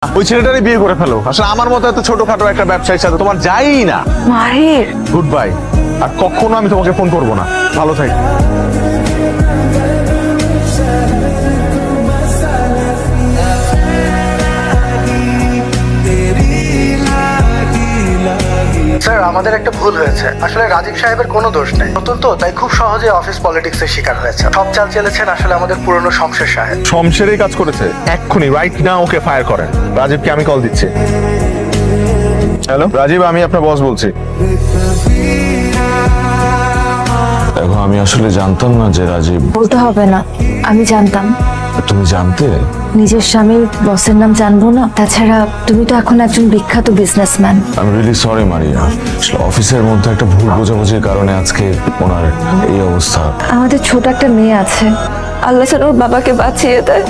ওই ছেলেটারই বিয়ে করে ফেলো। আসলে আমার মতো এত ছোটখাটো একটা ব্যবসায়ীর সাথে তোমার যাই না। মাহির, গুড বাই। আর কখনো আমি তোমাকে ফোন করবো না। ভালো থাকি। স্যার, আমাদের একটা ভুল হয়েছে। আসলে রাজীব সাহেবের কোনো দোষ নেই, নতুন তো তাই খুব সহজে অফিস পলিটিক্সের শিকার হয়েছে। সব চাল চেলেছেন আসলে আমাদের পুরনো শমশের সাহেব। শমশেরই কাজ করেছে। এক্ষুনি রাইট না ওকে ফায়ার করেন। রাজীবকে আমি কল দিচ্ছি। হ্যালো রাজীব, আমি আপনার বস বলছি। দেখো, আমি আসলে জানতাম না যে রাজীব। বলতে হবে না, আমি জানতাম। তুমি জানতে? নিজের স্বামীর বসের নাম জানবো না? তাছাড়া তুমি তো এখন একজন বিখ্যাত বিজনেসম্যান। আমি রিয়েলি সরি মারিয়া। আসলে অফিসের মধ্যে একটা ভুল বোঝাবুঝির কারণে আজকে ওনার এই অবস্থা। আমাদের ছোট একটা মেয়ে আছে, আল্লাহ যেন ওর বাবাকে বাঁচিয়ে দেয়।